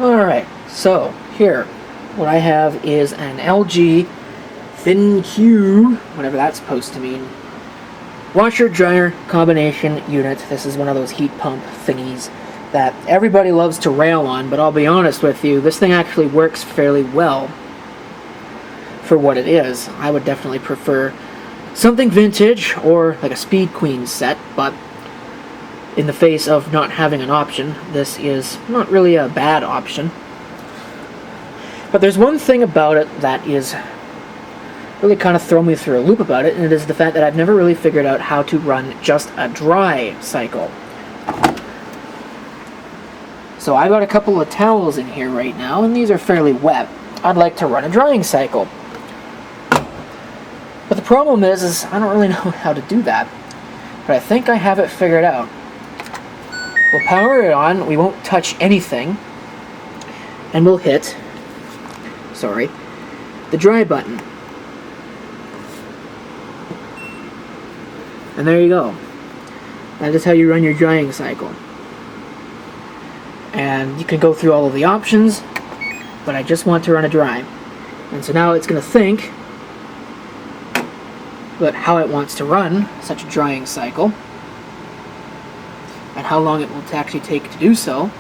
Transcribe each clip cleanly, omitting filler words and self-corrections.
Alright, so here, what I have is an LG ThinQ, whatever that's supposed to mean, washer-dryer combination unit. This is one of those heat pump thingies that everybody loves to rail on, but I'll be honest with you, this thing actually works fairly well for what it is. I would definitely prefer something vintage or like a Speed Queen set, but in the face of not having an option, this is not really a bad option. But there's one thing about it that is really kind of thrown me through a loop about it, and it is the fact that I've never really figured out how to run just a dry cycle. So I've got a couple of towels in here right now, and these are fairly wet. I'd like to run a drying cycle. But the problem is I don't really know how to do that. But I think I have it figured out. We'll power it on, we won't touch anything, and we'll hit, the dry button. And there you go. That is how you run your drying cycle. And you can go through all of the options, but I just want to run a dry. And so now it's going to think about how it wants to run such a drying cycle, and how long it will actually take to do so.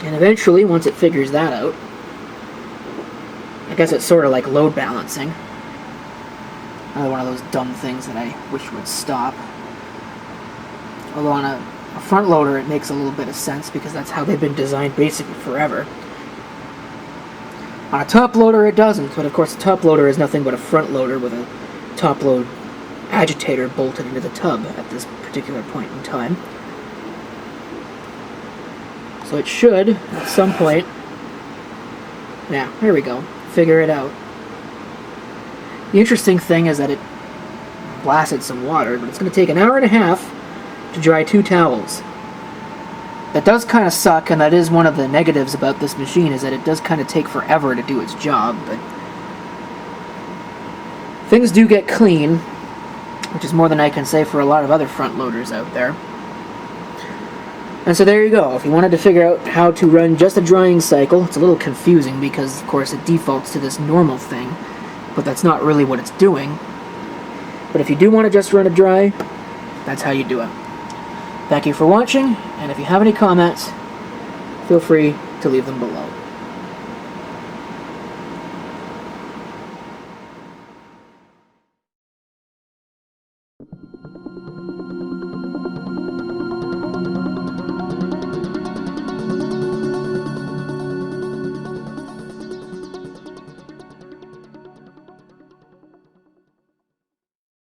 And eventually, once it figures that out, I guess it's sort of like load balancing. Another one of those dumb things that I wish would stop. Although on a front loader it makes a little bit of sense because that's how they've been designed basically forever. On a top loader it doesn't, but of course a top loader is nothing but a front loader with a top load agitator bolted into the tub at this particular point in time. So it should, at some point, yeah, here we go, figure it out. The interesting thing is that it blasted some water, but it's going to take an hour and a half to dry 2 towels. That does kind of suck, and that is one of the negatives about this machine, is that it does kind of take forever to do its job, but things do get clean, which is more than I can say for a lot of other front loaders out there. And so there you go. If you wanted to figure out how to run just a drying cycle, it's a little confusing because, of course, it defaults to this normal thing, but that's not really what it's doing. But if you do want to just run a dry, that's how you do it. Thank you for watching, and if you have any comments, feel free to leave them below.